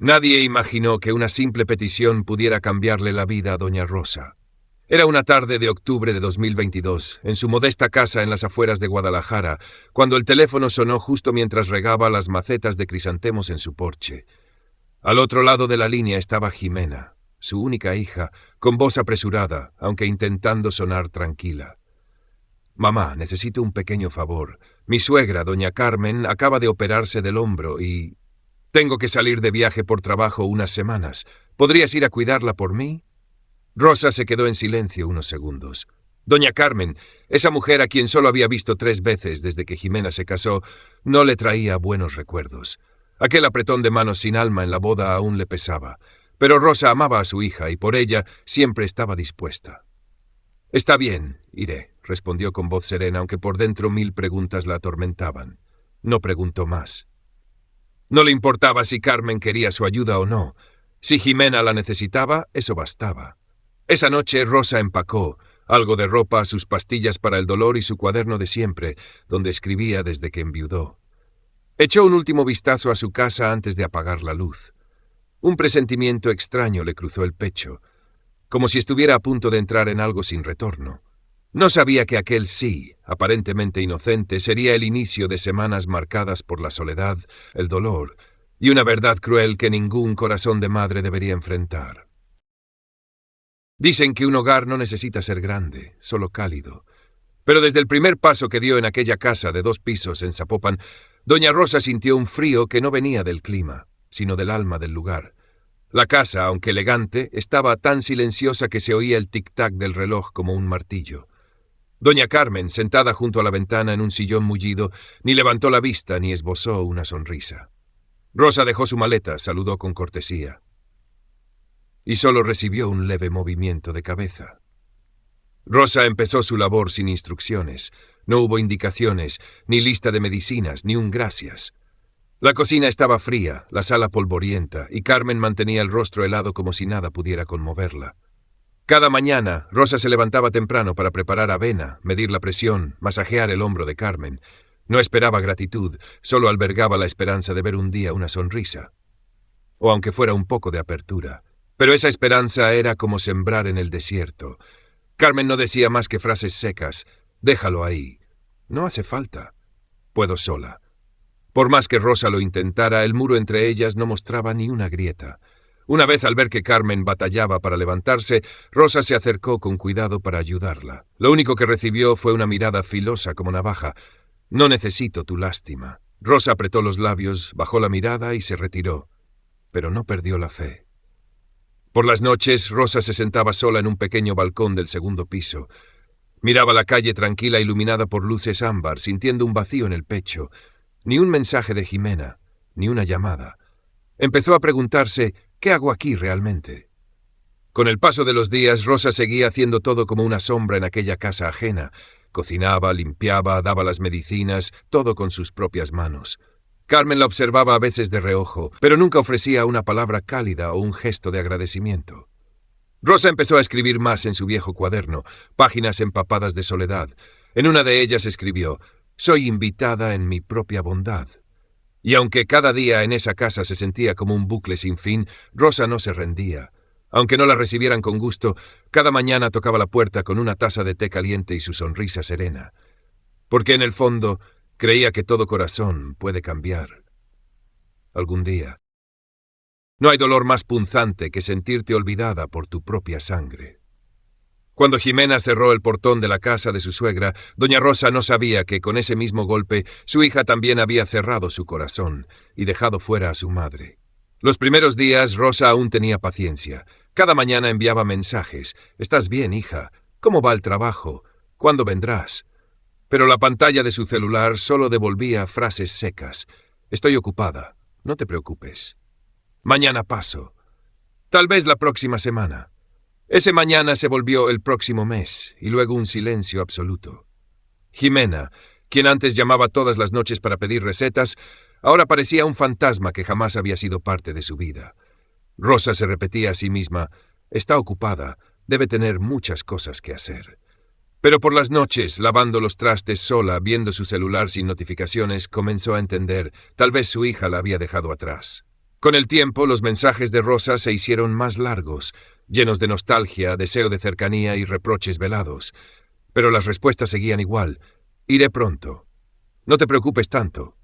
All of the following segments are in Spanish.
Nadie imaginó que una simple petición pudiera cambiarle la vida a doña Rosa. Era una tarde de octubre de 2022, en su modesta casa en las afueras de Guadalajara, cuando el teléfono sonó justo mientras regaba las macetas de crisantemos en su porche. Al otro lado de la línea estaba Jimena, su única hija, con voz apresurada, aunque intentando sonar tranquila. «Mamá, necesito un pequeño favor. Mi suegra, doña Carmen, acaba de operarse del hombro y... tengo que salir de viaje por trabajo unas semanas. ¿Podrías ir a cuidarla por mí?» Rosa se quedó en silencio unos segundos. Doña Carmen, esa mujer a quien solo había visto 3 veces desde que Jimena se casó, no le traía buenos recuerdos. Aquel apretón de manos sin alma en la boda aún le pesaba, pero Rosa amaba a su hija y por ella siempre estaba dispuesta. «Está bien, iré», respondió con voz serena, aunque por dentro 1000 preguntas la atormentaban. No preguntó más. No le importaba si Carmen quería su ayuda o no. Si Jimena la necesitaba, eso bastaba. Esa noche Rosa empacó algo de ropa, sus pastillas para el dolor y su cuaderno de siempre, donde escribía desde que enviudó. Echó un último vistazo a su casa antes de apagar la luz. Un presentimiento extraño le cruzó el pecho, como si estuviera a punto de entrar en algo sin retorno. No sabía que aquel sí, aparentemente inocente, sería el inicio de semanas marcadas por la soledad, el dolor y una verdad cruel que ningún corazón de madre debería enfrentar. Dicen que un hogar no necesita ser grande, solo cálido. Pero desde el primer paso que dio en aquella casa de 2 pisos en Zapopan, doña Rosa sintió un frío que no venía del clima, sino del alma del lugar. La casa, aunque elegante, estaba tan silenciosa que se oía el tic-tac del reloj como un martillo. Doña Carmen, sentada junto a la ventana en un sillón mullido, ni levantó la vista ni esbozó una sonrisa. Rosa dejó su maleta, saludó con cortesía. Y solo recibió un leve movimiento de cabeza. Rosa empezó su labor sin instrucciones. No hubo indicaciones, ni lista de medicinas, ni un gracias. La cocina estaba fría, la sala polvorienta, y Carmen mantenía el rostro helado como si nada pudiera conmoverla. Cada mañana, Rosa se levantaba temprano para preparar avena, medir la presión, masajear el hombro de Carmen. No esperaba gratitud, solo albergaba la esperanza de ver un día una sonrisa. O aunque fuera un poco de apertura. Pero esa esperanza era como sembrar en el desierto. Carmen no decía más que frases secas. «Déjalo ahí. No hace falta. Puedo sola». Por más que Rosa lo intentara, el muro entre ellas no mostraba ni una grieta. Una vez, al ver que Carmen batallaba para levantarse, Rosa se acercó con cuidado para ayudarla. Lo único que recibió fue una mirada filosa como navaja. «No necesito tu lástima». Rosa apretó los labios, bajó la mirada y se retiró. Pero no perdió la fe. Por las noches, Rosa se sentaba sola en un pequeño balcón del 2º piso. Miraba la calle tranquila iluminada por luces ámbar, sintiendo un vacío en el pecho. Ni un mensaje de Jimena, ni una llamada. Empezó a preguntarse, ¿qué hago aquí realmente? Con el paso de los días, Rosa seguía haciendo todo como una sombra en aquella casa ajena. Cocinaba, limpiaba, daba las medicinas, todo con sus propias manos. Carmen la observaba a veces de reojo, pero nunca ofrecía una palabra cálida o un gesto de agradecimiento. Rosa empezó a escribir más en su viejo cuaderno, páginas empapadas de soledad. En una de ellas escribió: «Soy invitada en mi propia bondad». Y aunque cada día en esa casa se sentía como un bucle sin fin, Rosa no se rendía. Aunque no la recibieran con gusto, cada mañana tocaba la puerta con una taza de té caliente y su sonrisa serena. Porque en el fondo creía que todo corazón puede cambiar. Algún día. No hay dolor más punzante que sentirte olvidada por tu propia sangre. Cuando Jimena cerró el portón de la casa de su suegra, doña Rosa no sabía que con ese mismo golpe su hija también había cerrado su corazón y dejado fuera a su madre. Los primeros días Rosa aún tenía paciencia. Cada mañana enviaba mensajes: «¿Estás bien, hija? ¿Cómo va el trabajo? ¿Cuándo vendrás?». Pero la pantalla de su celular solo devolvía frases secas: «Estoy ocupada, no te preocupes. Mañana paso. Tal vez la próxima semana». Ese mañana se volvió el próximo mes, y luego un silencio absoluto. Jimena, quien antes llamaba todas las noches para pedir recetas, ahora parecía un fantasma que jamás había sido parte de su vida. Rosa se repetía a sí misma: «Está ocupada, debe tener muchas cosas que hacer». Pero por las noches, lavando los trastes sola, viendo su celular sin notificaciones, comenzó a entender: tal vez su hija la había dejado atrás. Con el tiempo, los mensajes de Rosa se hicieron más largos, llenos de nostalgia, deseo de cercanía y reproches velados. Pero las respuestas seguían igual. Iré pronto. No te preocupes tanto.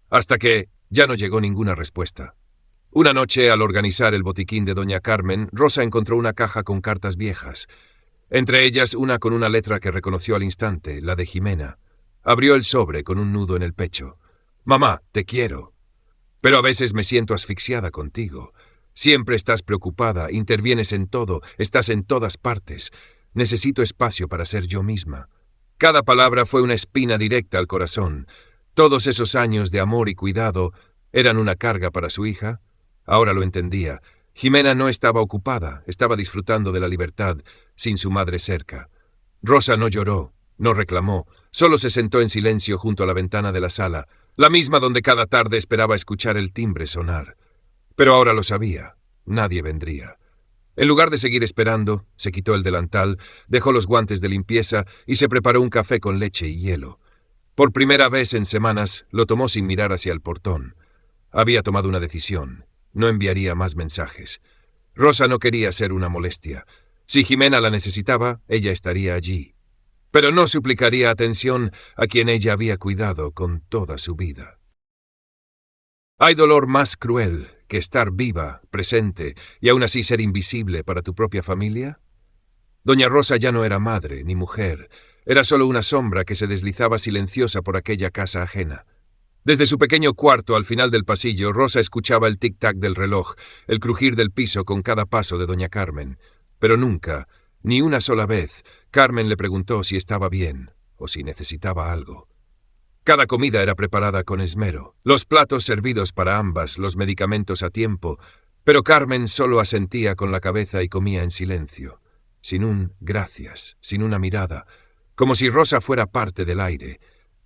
Hasta que ya no llegó ninguna respuesta. Una noche, al organizar el botiquín de doña Carmen, Rosa encontró una caja con cartas viejas. Entre ellas, una con una letra que reconoció al instante, la de Jimena. Abrió el sobre con un nudo en el pecho. «Mamá, te quiero. Pero a veces me siento asfixiada contigo. Siempre estás preocupada, intervienes en todo, estás en todas partes. Necesito espacio para ser yo misma». Cada palabra fue una espina directa al corazón. Todos esos años de amor y cuidado eran una carga para su hija. Ahora lo entendía. Jimena no estaba ocupada, estaba disfrutando de la libertad, sin su madre cerca. Rosa no lloró, no reclamó, solo se sentó en silencio junto a la ventana de la sala, la misma donde cada tarde esperaba escuchar el timbre sonar. Pero ahora lo sabía, nadie vendría. En lugar de seguir esperando, se quitó el delantal, dejó los guantes de limpieza y se preparó un café con leche y hielo. Por primera vez en semanas, lo tomó sin mirar hacia el portón. Había tomado una decisión. No enviaría más mensajes. Rosa no quería ser una molestia. Si Jimena la necesitaba, ella estaría allí. Pero no suplicaría atención a quien ella había cuidado con toda su vida. ¿Hay dolor más cruel que estar viva, presente, y aún así ser invisible para tu propia familia? Doña Rosa ya no era madre ni mujer, era solo una sombra que se deslizaba silenciosa por aquella casa ajena. Desde su pequeño cuarto al final del pasillo, Rosa escuchaba el tic-tac del reloj, el crujir del piso con cada paso de doña Carmen. Pero nunca, ni una sola vez, Carmen le preguntó si estaba bien o si necesitaba algo. Cada comida era preparada con esmero, los platos servidos para ambas, los medicamentos a tiempo, pero Carmen solo asentía con la cabeza y comía en silencio, sin un gracias, sin una mirada, como si Rosa fuera parte del aire.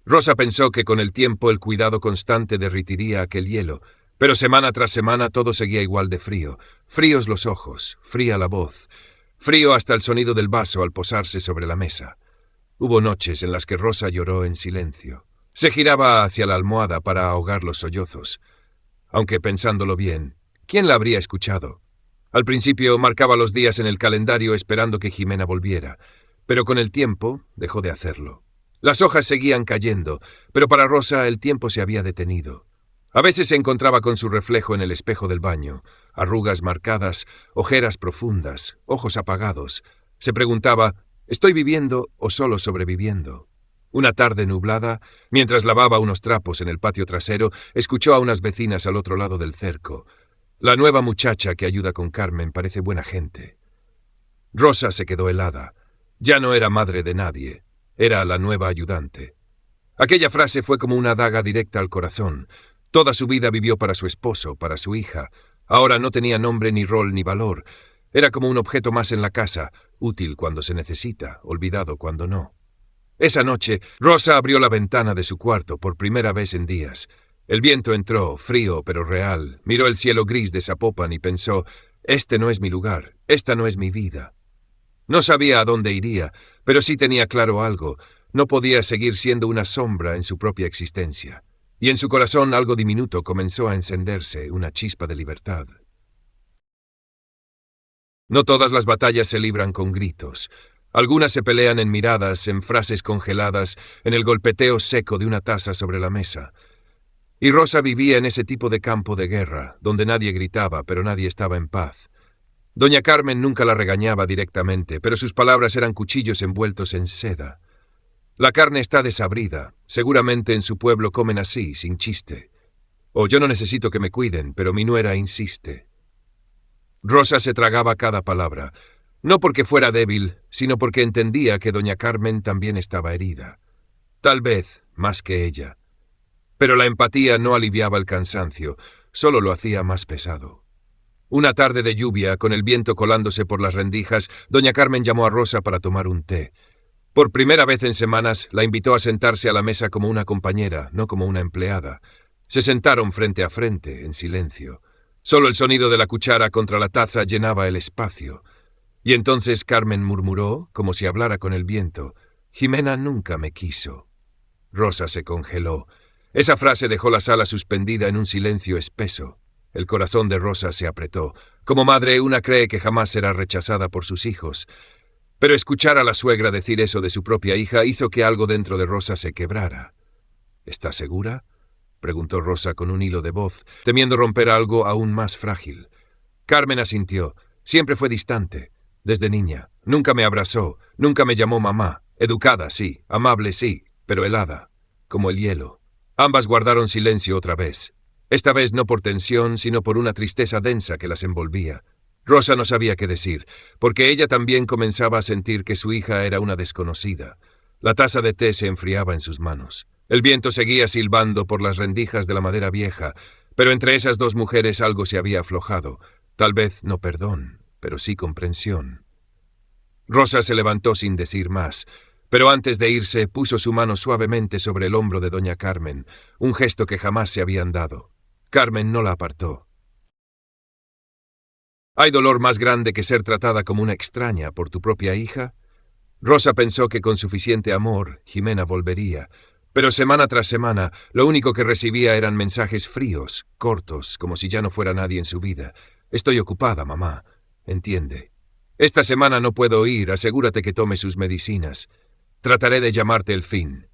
Rosa pensó que con el tiempo el cuidado constante derritiría aquel hielo, pero semana tras semana todo seguía igual de frío, fríos los ojos, fría la voz, frío hasta el sonido del vaso al posarse sobre la mesa. Hubo noches en las que Rosa lloró en silencio. Se giraba hacia la almohada para ahogar los sollozos. Aunque pensándolo bien, ¿quién la habría escuchado? Al principio marcaba los días en el calendario esperando que Jimena volviera, pero con el tiempo dejó de hacerlo. Las hojas seguían cayendo, pero para Rosa el tiempo se había detenido. A veces se encontraba con su reflejo en el espejo del baño, arrugas marcadas, ojeras profundas, ojos apagados. Se preguntaba, ¿estoy viviendo o solo sobreviviendo? Una tarde nublada, mientras lavaba unos trapos en el patio trasero, escuchó a unas vecinas al otro lado del cerco. La nueva muchacha que ayuda con Carmen parece buena gente. Rosa se quedó helada. Ya no era madre de nadie. Era la nueva ayudante. Aquella frase fue como una daga directa al corazón. Toda su vida vivió para su esposo, para su hija. Ahora no tenía nombre ni rol ni valor. Era como un objeto más en la casa, útil cuando se necesita, olvidado cuando no. Esa noche, Rosa abrió la ventana de su cuarto por primera vez en días. El viento entró, frío pero real, miró el cielo gris de Zapopan y pensó, este no es mi lugar, esta no es mi vida. No sabía a dónde iría, pero sí tenía claro algo, no podía seguir siendo una sombra en su propia existencia. Y en su corazón algo diminuto comenzó a encenderse, una chispa de libertad. No todas las batallas se libran con gritos. Algunas se pelean en miradas, en frases congeladas, en el golpeteo seco de una taza sobre la mesa. Y Rosa vivía en ese tipo de campo de guerra, donde nadie gritaba, pero nadie estaba en paz. Doña Carmen nunca la regañaba directamente, pero sus palabras eran cuchillos envueltos en seda. La carne está desabrida, seguramente en su pueblo comen así, sin chiste. O yo no necesito que me cuiden, pero mi nuera insiste. Rosa se tragaba cada palabra. No porque fuera débil, sino porque entendía que doña Carmen también estaba herida. Tal vez más que ella. Pero la empatía no aliviaba el cansancio, solo lo hacía más pesado. Una tarde de lluvia, con el viento colándose por las rendijas, doña Carmen llamó a Rosa para tomar un té. Por primera vez en semanas, la invitó a sentarse a la mesa como una compañera, no como una empleada. Se sentaron frente a frente, en silencio. Solo el sonido de la cuchara contra la taza llenaba el espacio. Y entonces Carmen murmuró, como si hablara con el viento, «Jimena nunca me quiso». Rosa se congeló. Esa frase dejó la sala suspendida en un silencio espeso. El corazón de Rosa se apretó. Como madre, una cree que jamás será rechazada por sus hijos. Pero escuchar a la suegra decir eso de su propia hija hizo que algo dentro de Rosa se quebrara. ¿Estás segura?, preguntó Rosa con un hilo de voz, temiendo romper algo aún más frágil. Carmen asintió. Siempre fue distante. Desde niña. Nunca me abrazó, nunca me llamó mamá. Educada, sí, amable, sí, pero helada, como el hielo. Ambas guardaron silencio otra vez. Esta vez no por tensión, sino por una tristeza densa que las envolvía. Rosa no sabía qué decir, porque ella también comenzaba a sentir que su hija era una desconocida. La taza de té se enfriaba en sus manos. El viento seguía silbando por las rendijas de la madera vieja, pero entre esas dos mujeres algo se había aflojado. Tal vez no perdón, pero sí comprensión. Rosa se levantó sin decir más, pero antes de irse puso su mano suavemente sobre el hombro de doña Carmen, un gesto que jamás se habían dado. Carmen no la apartó. ¿Hay dolor más grande que ser tratada como una extraña por tu propia hija? Rosa pensó que con suficiente amor Jimena volvería, pero semana tras semana lo único que recibía eran mensajes fríos, cortos, como si ya no fuera nadie en su vida. Estoy ocupada, mamá. Entiende. Esta semana no puedo ir, asegúrate que tome sus medicinas. Trataré de llamarte el fin.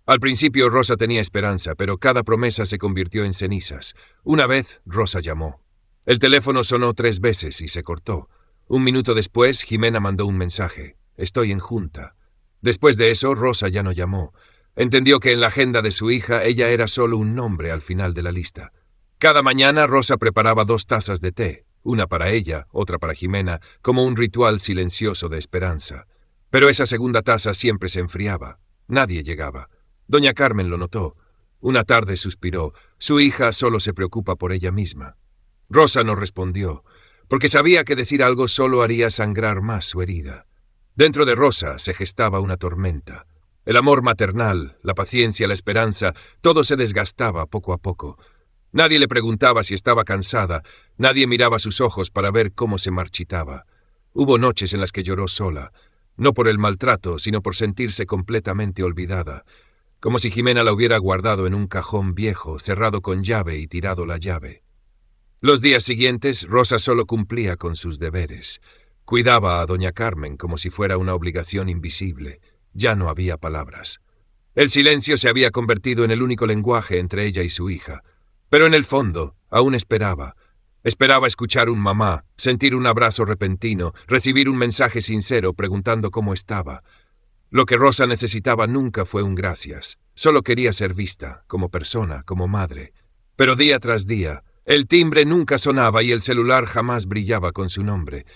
Al principio Rosa tenía esperanza, pero cada promesa se convirtió en cenizas. Una vez Rosa llamó. El teléfono sonó 3 veces y se cortó. 1 minuto después Jimena mandó un mensaje. Estoy en junta. Después de eso Rosa ya no llamó. Entendió que en la agenda de su hija ella era solo un nombre al final de la lista. Cada mañana Rosa preparaba 2 tazas de té, una para ella, otra para Jimena, como un ritual silencioso de esperanza. Pero esa segunda taza siempre se enfriaba. Nadie llegaba. Doña Carmen lo notó. Una tarde suspiró. Su hija solo se preocupa por ella misma. Rosa no respondió, porque sabía que decir algo solo haría sangrar más su herida. Dentro de Rosa se gestaba una tormenta. El amor maternal, la paciencia, la esperanza, todo se desgastaba poco a poco. Nadie le preguntaba si estaba cansada, nadie miraba sus ojos para ver cómo se marchitaba. Hubo noches en las que lloró sola, no por el maltrato, sino por sentirse completamente olvidada, como si Jimena la hubiera guardado en un cajón viejo, cerrado con llave y tirado la llave. Los días siguientes, Rosa solo cumplía con sus deberes. Cuidaba a doña Carmen como si fuera una obligación invisible. Ya no había palabras. El silencio se había convertido en el único lenguaje entre ella y su hija. Pero en el fondo, aún esperaba. Esperaba escuchar un mamá, sentir un abrazo repentino, recibir un mensaje sincero preguntando cómo estaba. Lo que Rosa necesitaba nunca fue un gracias. Solo quería ser vista, como persona, como madre. Pero día tras día, el timbre nunca sonaba y el celular jamás brillaba con su nombre.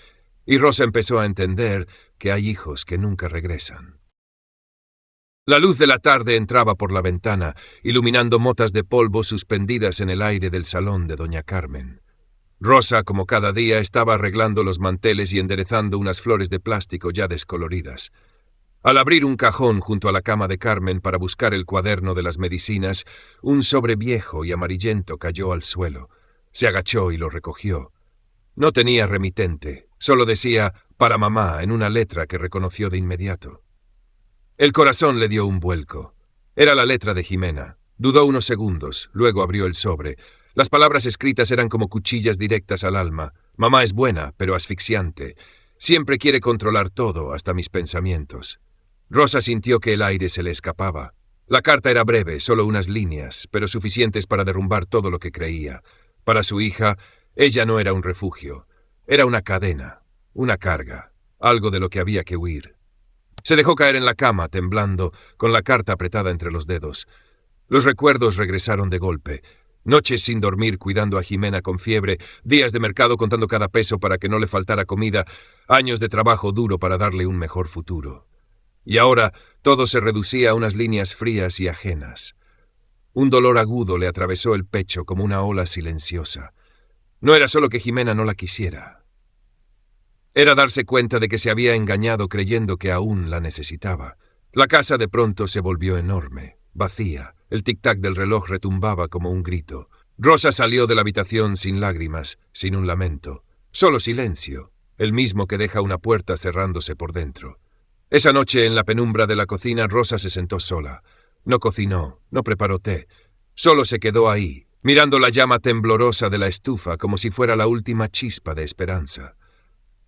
Y Rosa empezó a entender que hay hijos que nunca regresan. La luz de la tarde entraba por la ventana, iluminando motas de polvo suspendidas en el aire del salón de doña Carmen. Rosa, como cada día, estaba arreglando los manteles y enderezando unas flores de plástico ya descoloridas. Al abrir un cajón junto a la cama de Carmen para buscar el cuaderno de las medicinas, un sobre viejo y amarillento cayó al suelo. Se agachó y lo recogió. No tenía remitente, solo decía «para mamá» en una letra que reconoció de inmediato. El corazón le dio un vuelco. Era la letra de Jimena. Dudó unos segundos, luego abrió el sobre. Las palabras escritas eran como cuchillas directas al alma. Mamá es buena, pero asfixiante. Siempre quiere controlar todo, hasta mis pensamientos. Rosa sintió que el aire se le escapaba. La carta era breve, solo unas líneas, pero suficientes para derrumbar todo lo que creía. Para su hija, ella no era un refugio. Era una cadena, una carga, algo de lo que había que huir. Se dejó caer en la cama, temblando, con la carta apretada entre los dedos. Los recuerdos regresaron de golpe. Noches sin dormir cuidando a Jimena con fiebre, días de mercado contando cada peso para que no le faltara comida, años de trabajo duro para darle un mejor futuro. Y ahora todo se reducía a unas líneas frías y ajenas. Un dolor agudo le atravesó el pecho como una ola silenciosa. No era solo que Jimena no la quisiera. Era darse cuenta de que se había engañado creyendo que aún la necesitaba. La casa de pronto se volvió enorme, vacía. El tic-tac del reloj retumbaba como un grito. Rosa salió de la habitación sin lágrimas, sin un lamento. Solo silencio, el mismo que deja una puerta cerrándose por dentro. Esa noche, en la penumbra de la cocina, Rosa se sentó sola. No cocinó, no preparó té. Solo se quedó ahí, mirando la llama temblorosa de la estufa como si fuera la última chispa de esperanza.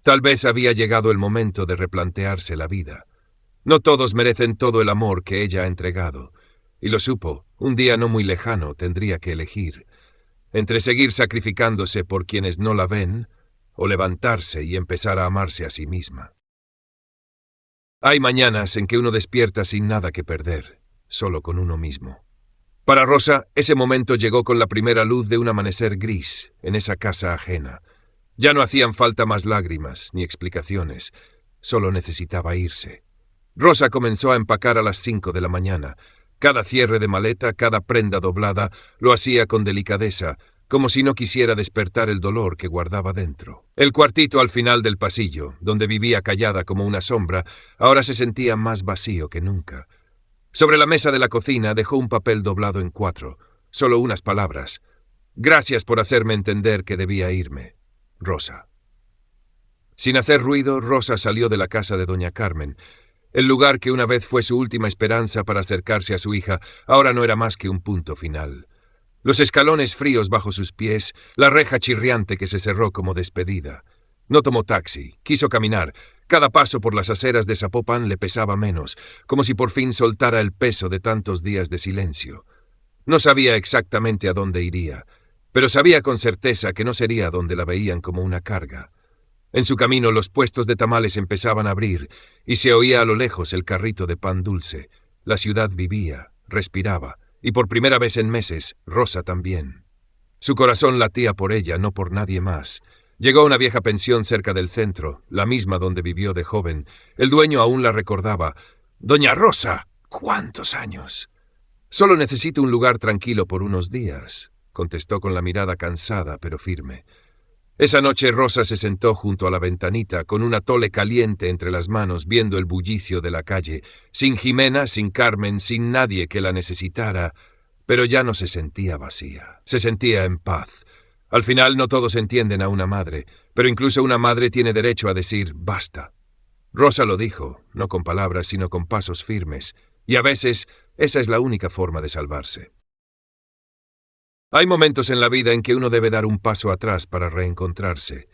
Tal vez había llegado el momento de replantearse la vida. No todos merecen todo el amor que ella ha entregado, y lo supo, un día no muy lejano tendría que elegir, entre seguir sacrificándose por quienes no la ven, o levantarse y empezar a amarse a sí misma. Hay mañanas en que uno despierta sin nada que perder, solo con uno mismo. Para Rosa, ese momento llegó con la primera luz de un amanecer gris en esa casa ajena. Ya no hacían falta más lágrimas ni explicaciones, solo necesitaba irse. Rosa comenzó a empacar a las 5 de la mañana. Cada cierre de maleta, cada prenda doblada, lo hacía con delicadeza, como si no quisiera despertar el dolor que guardaba dentro. El cuartito al final del pasillo, donde vivía callada como una sombra, ahora se sentía más vacío que nunca. Sobre la mesa de la cocina dejó un papel doblado en 4, solo unas palabras. Gracias por hacerme entender que debía irme. Rosa. Sin hacer ruido, Rosa salió de la casa de doña Carmen. El lugar que una vez fue su última esperanza para acercarse a su hija, ahora no era más que un punto final. Los escalones fríos bajo sus pies, la reja chirriante que se cerró como despedida. No tomó taxi, quiso caminar. Cada paso por las aceras de Zapopan le pesaba menos, como si por fin soltara el peso de tantos días de silencio. No sabía exactamente a dónde iría, pero sabía con certeza que no sería donde la veían como una carga. En su camino los puestos de tamales empezaban a abrir, y se oía a lo lejos el carrito de pan dulce. La ciudad vivía, respiraba, y por primera vez en meses, Rosa también. Su corazón latía por ella, no por nadie más. Llegó a una vieja pensión cerca del centro, la misma donde vivió de joven. El dueño aún la recordaba. «Doña Rosa, ¿cuántos años?» «Solo necesito un lugar tranquilo por unos días», contestó con la mirada cansada pero firme. Esa noche Rosa se sentó junto a la ventanita con un atole caliente entre las manos viendo el bullicio de la calle, sin Jimena, sin Carmen, sin nadie que la necesitara, pero ya no se sentía vacía, se sentía en paz. Al final no todos entienden a una madre, pero incluso una madre tiene derecho a decir basta. Rosa lo dijo, no con palabras sino con pasos firmes, y a veces esa es la única forma de salvarse. Hay momentos en la vida en que uno debe dar un paso atrás para reencontrarse.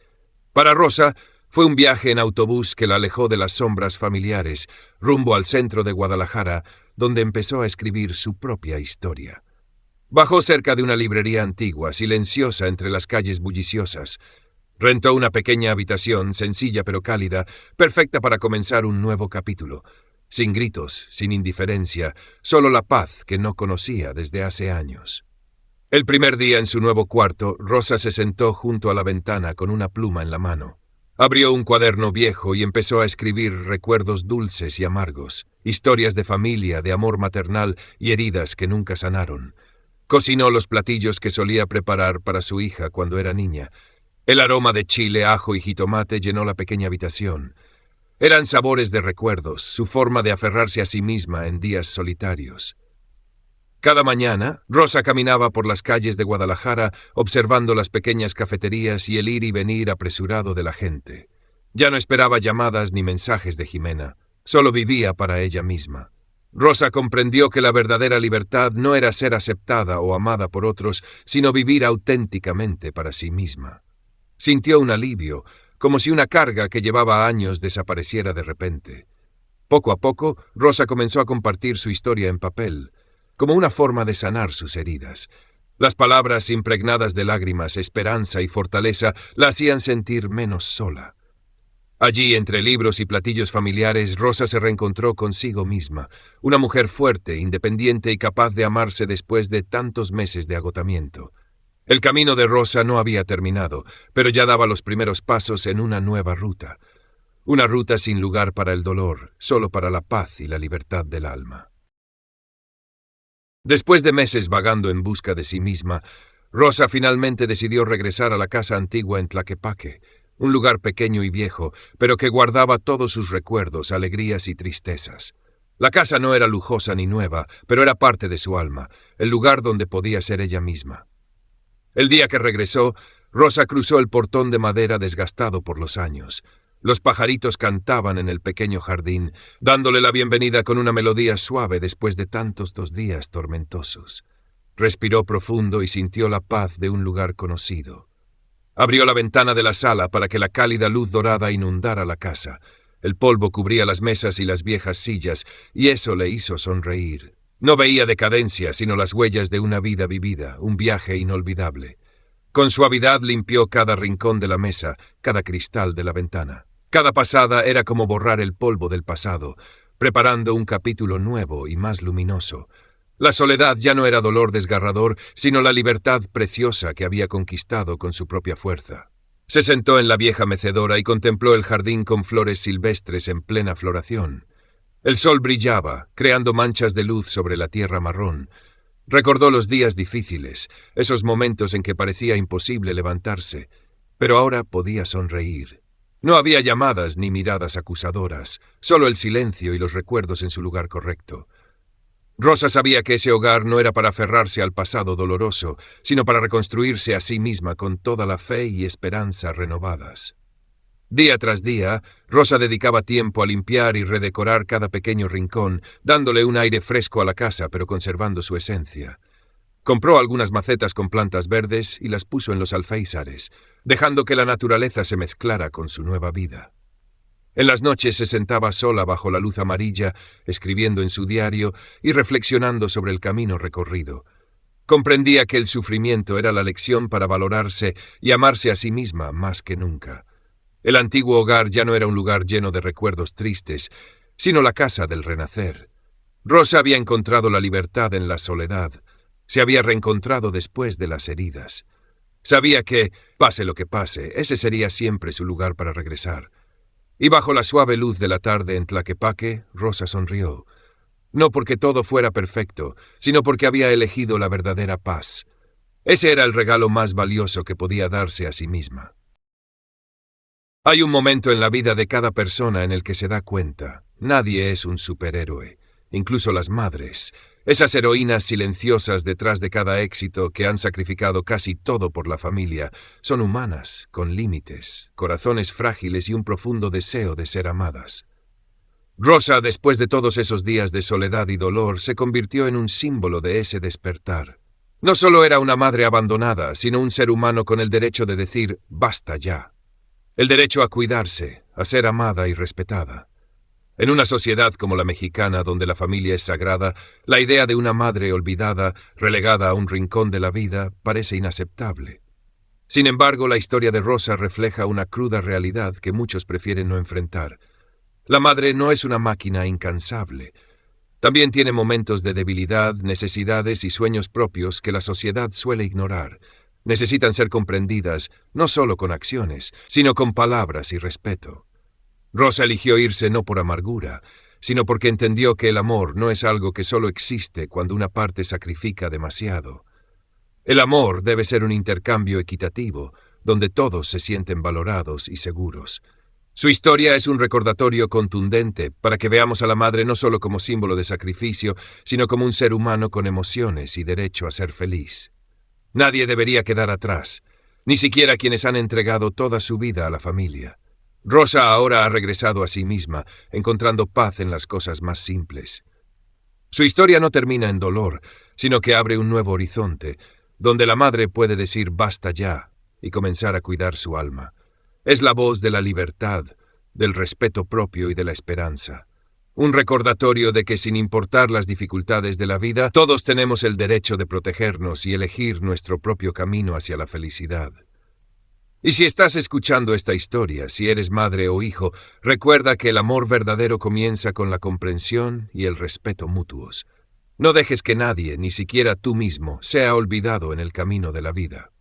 Para Rosa, fue un viaje en autobús que la alejó de las sombras familiares, rumbo al centro de Guadalajara, donde empezó a escribir su propia historia. Bajó cerca de una librería antigua, silenciosa entre las calles bulliciosas. Rentó una pequeña habitación, sencilla pero cálida, perfecta para comenzar un nuevo capítulo. Sin gritos, sin indiferencia, solo la paz que no conocía desde hace años. El primer día en su nuevo cuarto, Rosa se sentó junto a la ventana con una pluma en la mano. Abrió un cuaderno viejo y empezó a escribir recuerdos dulces y amargos, historias de familia, de amor maternal y heridas que nunca sanaron. Cocinó los platillos que solía preparar para su hija cuando era niña. El aroma de chile, ajo y jitomate llenó la pequeña habitación. Eran sabores de recuerdos, su forma de aferrarse a sí misma en días solitarios. Cada mañana, Rosa caminaba por las calles de Guadalajara observando las pequeñas cafeterías y el ir y venir apresurado de la gente. Ya no esperaba llamadas ni mensajes de Jimena, solo vivía para ella misma. Rosa comprendió que la verdadera libertad no era ser aceptada o amada por otros, sino vivir auténticamente para sí misma. Sintió un alivio, como si una carga que llevaba años desapareciera de repente. Poco a poco, Rosa comenzó a compartir su historia en papel, como una forma de sanar sus heridas. Las palabras impregnadas de lágrimas, esperanza y fortaleza la hacían sentir menos sola. Allí, entre libros y platillos familiares, Rosa se reencontró consigo misma, una mujer fuerte, independiente y capaz de amarse después de tantos meses de agotamiento. El camino de Rosa no había terminado, pero ya daba los primeros pasos en una nueva ruta. Una ruta sin lugar para el dolor, solo para la paz y la libertad del alma. Después de meses vagando en busca de sí misma, Rosa finalmente decidió regresar a la casa antigua en Tlaquepaque, un lugar pequeño y viejo, pero que guardaba todos sus recuerdos, alegrías y tristezas. La casa no era lujosa ni nueva, pero era parte de su alma, el lugar donde podía ser ella misma. El día que regresó, Rosa cruzó el portón de madera desgastado por los años. Los pajaritos cantaban en el pequeño jardín, dándole la bienvenida con una melodía suave después de tantos 2 días tormentosos. Respiró profundo y sintió la paz de un lugar conocido. Abrió la ventana de la sala para que la cálida luz dorada inundara la casa. El polvo cubría las mesas y las viejas sillas, y eso le hizo sonreír. No veía decadencia, sino las huellas de una vida vivida, un viaje inolvidable. Con suavidad limpió cada rincón de la mesa, cada cristal de la ventana. Cada pasada era como borrar el polvo del pasado, preparando un capítulo nuevo y más luminoso. La soledad ya no era dolor desgarrador, sino la libertad preciosa que había conquistado con su propia fuerza. Se sentó en la vieja mecedora y contempló el jardín con flores silvestres en plena floración. El sol brillaba, creando manchas de luz sobre la tierra marrón. Recordó los días difíciles, esos momentos en que parecía imposible levantarse, pero ahora podía sonreír. No había llamadas ni miradas acusadoras, solo el silencio y los recuerdos en su lugar correcto. Rosa sabía que ese hogar no era para aferrarse al pasado doloroso, sino para reconstruirse a sí misma con toda la fe y esperanza renovadas. Día tras día, Rosa dedicaba tiempo a limpiar y redecorar cada pequeño rincón, dándole un aire fresco a la casa, pero conservando su esencia. Compró algunas macetas con plantas verdes y las puso en los alféizares, dejando que la naturaleza se mezclara con su nueva vida. En las noches se sentaba sola bajo la luz amarilla, escribiendo en su diario y reflexionando sobre el camino recorrido. Comprendía que el sufrimiento era la lección para valorarse y amarse a sí misma más que nunca. El antiguo hogar ya no era un lugar lleno de recuerdos tristes, sino la casa del renacer. Rosa había encontrado la libertad en la soledad. Se había reencontrado después de las heridas. Sabía que, pase lo que pase, ese sería siempre su lugar para regresar. Y bajo la suave luz de la tarde en Tlaquepaque, Rosa sonrió. No porque todo fuera perfecto, sino porque había elegido la verdadera paz. Ese era el regalo más valioso que podía darse a sí misma. Hay un momento en la vida de cada persona en el que se da cuenta. Nadie es un superhéroe, incluso las madres. Esas heroínas silenciosas detrás de cada éxito que han sacrificado casi todo por la familia, son humanas, con límites, corazones frágiles y un profundo deseo de ser amadas. Rosa, después de todos esos días de soledad y dolor, se convirtió en un símbolo de ese despertar. No solo era una madre abandonada, sino un ser humano con el derecho de decir «basta ya». El derecho a cuidarse, a ser amada y respetada. En una sociedad como la mexicana, donde la familia es sagrada, la idea de una madre olvidada, relegada a un rincón de la vida, parece inaceptable. Sin embargo, la historia de Rosa refleja una cruda realidad que muchos prefieren no enfrentar. La madre no es una máquina incansable. También tiene momentos de debilidad, necesidades y sueños propios que la sociedad suele ignorar. Necesitan ser comprendidas, no solo con acciones, sino con palabras y respeto. Rosa eligió irse no por amargura, sino porque entendió que el amor no es algo que solo existe cuando una parte sacrifica demasiado. El amor debe ser un intercambio equitativo, donde todos se sienten valorados y seguros. Su historia es un recordatorio contundente para que veamos a la madre no solo como símbolo de sacrificio, sino como un ser humano con emociones y derecho a ser feliz. Nadie debería quedar atrás, ni siquiera quienes han entregado toda su vida a la familia. Rosa ahora ha regresado a sí misma, encontrando paz en las cosas más simples. Su historia no termina en dolor, sino que abre un nuevo horizonte, donde la madre puede decir basta ya y comenzar a cuidar su alma. Es la voz de la libertad, del respeto propio y de la esperanza. Un recordatorio de que sin importar las dificultades de la vida, todos tenemos el derecho de protegernos y elegir nuestro propio camino hacia la felicidad. Y si estás escuchando esta historia, si eres madre o hijo, recuerda que el amor verdadero comienza con la comprensión y el respeto mutuos. No dejes que nadie, ni siquiera tú mismo, sea olvidado en el camino de la vida.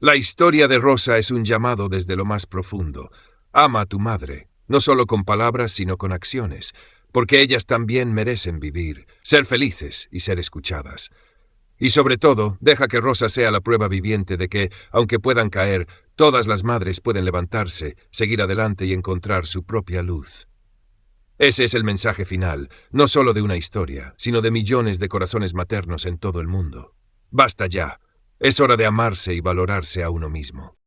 La historia de Rosa es un llamado desde lo más profundo. Ama a tu madre, no solo con palabras, sino con acciones, porque ellas también merecen vivir, ser felices y ser escuchadas. Y sobre todo, deja que Rosa sea la prueba viviente de que, aunque puedan caer, todas las madres pueden levantarse, seguir adelante y encontrar su propia luz. Ese es el mensaje final, no solo de una historia, sino de millones de corazones maternos en todo el mundo. Basta ya. Es hora de amarse y valorarse a uno mismo.